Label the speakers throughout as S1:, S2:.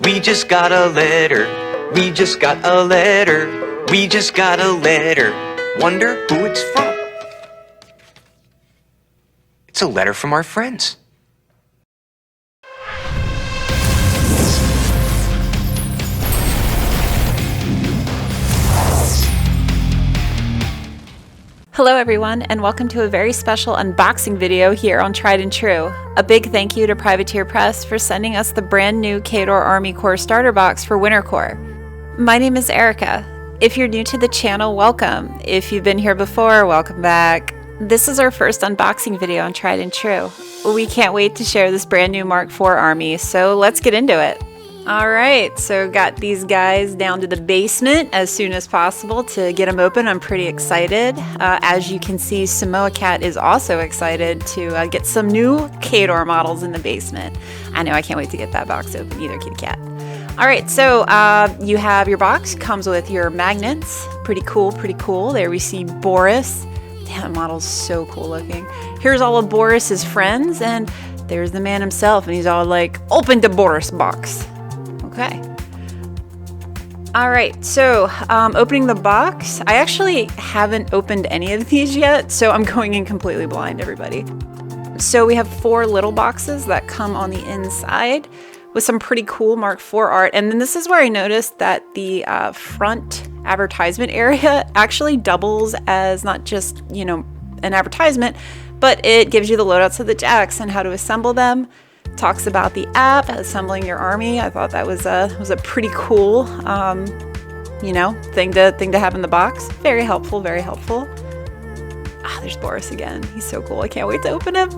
S1: We just got a letter. We just got a letter. We just got a letter. Wonder who it's from? It's a letter from our friends.
S2: Hello everyone, and welcome to a very special unboxing video here on Tried and True. A big thank you to Privateer Press for sending us the brand new KDOR Army Corps starter box for Winter Corps. My name is Erica. If you're new to the channel, welcome. If you've been here before, welcome back. This is our first unboxing video on Tried and True. We can't wait to share this brand new Mark IV Army, so let's get into it. Alright, so got these guys down to the basement as soon as possible to get them open. I'm pretty excited. As you can see, Samoa Cat is also excited to get some new KDOR models in the basement. I know, I can't wait to get that box open either, kitty cat. Alright, so you have your box, comes with your magnets. Pretty cool, pretty cool. There we see Boris. Damn, that model's so cool looking. Here's all of Boris's friends, and there's the man himself, and he's all like, open the Boris box. Okay. All right, so opening the box. I actually haven't opened any of these yet, so I'm going in completely blind, everybody. So we have 4 little boxes that come on the inside with some pretty cool Mark IV art. And then this is where I noticed that the front advertisement area actually doubles as not just, you know, an advertisement, but it gives you the loadouts of the jacks and how to assemble them. Talks about the app, assembling your army. I thought that was a pretty cool, you know, thing to have in the box. Very helpful, very helpful. Ah, there's Boris again. He's so cool. I can't wait to open him.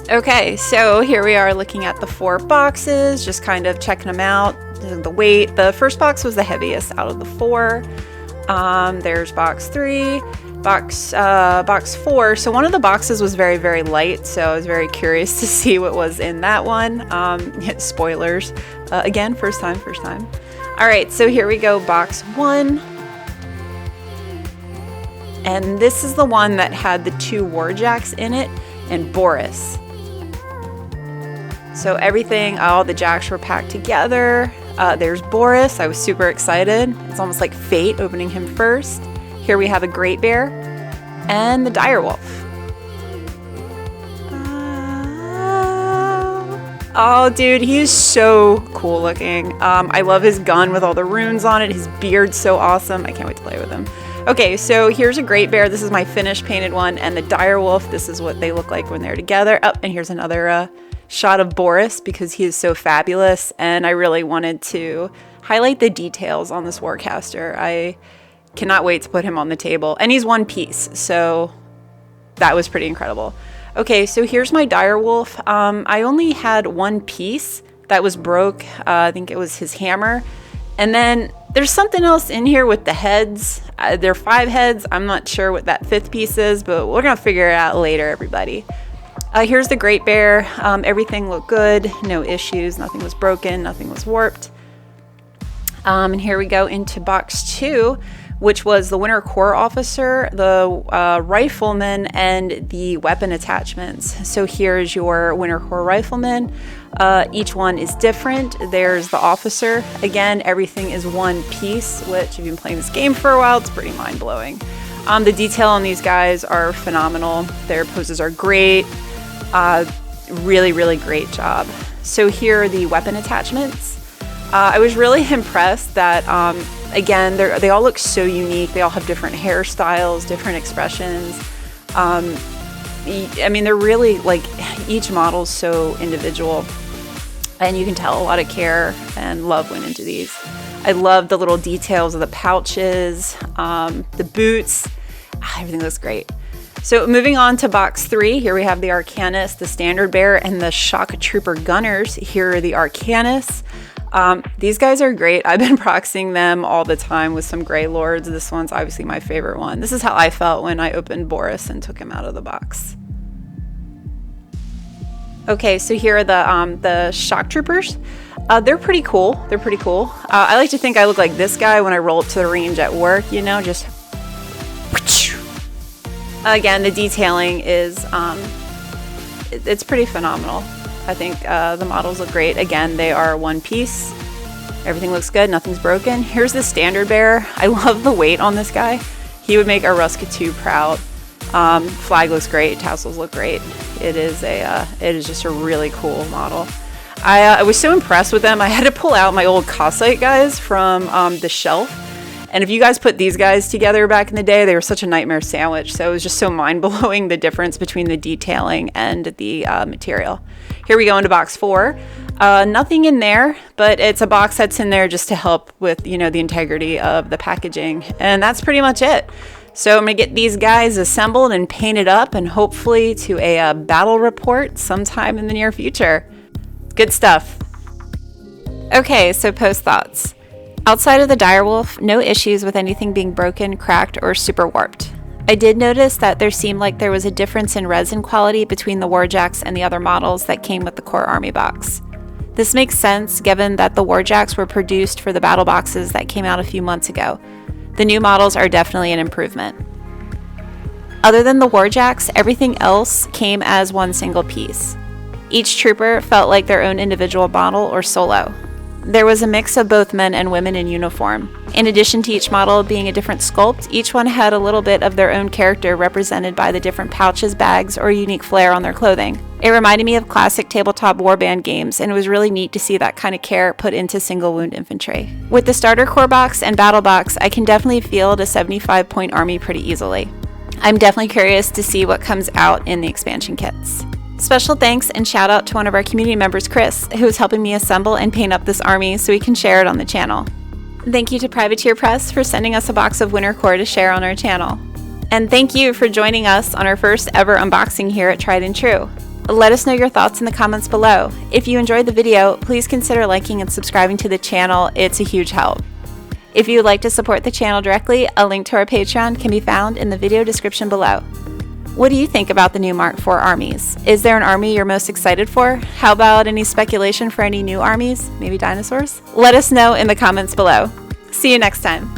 S2: Okay, so here we are looking at the 4 boxes, just kind of checking them out. The weight. The first box was the heaviest out of the 4. There's box 3. Box 4. So one of the boxes was very, very light, so I was very curious to see what was in that one. Spoilers. Again, first time. All right, so here we go, box 1. And this is the one that had the 2 Warjacks in it and Boris. So everything, all the jacks were packed together. There's Boris. I was super excited. It's almost like fate opening him first. Here we have a Great Bear and the Direwolf. Oh, dude, he's so cool looking. I love his gun with all the runes on it. His beard's so awesome. I can't wait to play with him. Okay, so here's a Great Bear. This is my finished painted one. And the Direwolf, this is what they look like when they're together. Oh, and here's another shot of Boris because he is so fabulous. And I really wanted to highlight the details on this Warcaster. I cannot wait to put him on the table. And he's one piece, so that was pretty incredible. Okay, so here's my Direwolf. I only had one piece that was broke. I think it was his hammer. And then there's something else in here with the heads. There are 5 heads. I'm not sure what that 5th piece is, but we're gonna figure it out later, everybody. Here's the Great Bear. Everything looked good, no issues, nothing was broken, nothing was warped. And here we go into box 2, which was the Winter Corps officer, the Rifleman, and the weapon attachments. So here's your Winter Corps Rifleman. Each one is different. There's the officer. Again, everything is one piece, which if you've been playing this game for a while, it's pretty mind-blowing. The detail on these guys are phenomenal. Their poses are great. Really, really great job. So here are the weapon attachments. I was really impressed that, again, they all look so unique. They all have different hairstyles, different expressions. I mean, they're really, like, each model's so individual. And you can tell a lot of care and love went into these. I love the little details of the pouches, the boots. Everything looks great. So moving on to box 3, here we have the Arcanists, the Standard Bearer, and the Shock Trooper Gunners. Here are the Arcanists. These guys are great. I've been proxying them all the time with some Grey Lords. This one's obviously my favorite one. This is how I felt when I opened Boris and took him out of the box. Okay, so here are the Shock Troopers. They're pretty cool. They're pretty cool. I like to think I look like this guy when I roll up to the range at work, you know, just... Again, the detailing is, it's pretty phenomenal. I think the models look great. Again, they are one piece. Everything looks good, nothing's broken. Here's the standard bearer. I love the weight on this guy. He would make a Ruskatu proud. Flag looks great, tassels look great. It is just a really cool model. I was so impressed with them. I had to pull out my old Cossite guys from the shelf. And if you guys put these guys together back in the day, they were such a nightmare sandwich. So it was just so mind-blowing, the difference between the detailing and the material. Here we go into box 4. Nothing in there, but it's a box that's in there just to help with, you know, the integrity of the packaging. And that's pretty much it. So I'm going to get these guys assembled and painted up, and hopefully to a battle report sometime in the near future. Good stuff. Okay, so post thoughts. Outside of the Direwolf, no issues with anything being broken, cracked, or super warped. I did notice that there seemed like there was a difference in resin quality between the Warjacks and the other models that came with the core army box. This makes sense given that the Warjacks were produced for the battle boxes that came out a few months ago. The new models are definitely an improvement. Other than the Warjacks, everything else came as one single piece. Each trooper felt like their own individual model or solo. There was a mix of both men and women in uniform. In addition to each model being a different sculpt, each one had a little bit of their own character represented by the different pouches, bags, or unique flair on their clothing. It reminded me of classic tabletop warband games, and it was really neat to see that kind of care put into single wound infantry. With the starter core box and battle box, I can definitely field a 75-point army pretty easily. I'm definitely curious to see what comes out in the expansion kits. Special thanks and shout out to one of our community members, Chris, who is helping me assemble and paint up this army so we can share it on the channel. Thank you to Privateer Press for sending us a box of Winter Core to share on our channel. And thank you for joining us on our first ever unboxing here at Tried and True. Let us know your thoughts in the comments below. If you enjoyed the video, please consider liking and subscribing to the channel. It's a huge help. If you would like to support the channel directly, a link to our Patreon can be found in the video description below. What do you think about the new Mark IV armies? Is there an army you're most excited for? How about any speculation for any new armies? Maybe dinosaurs? Let us know in the comments below. See you next time.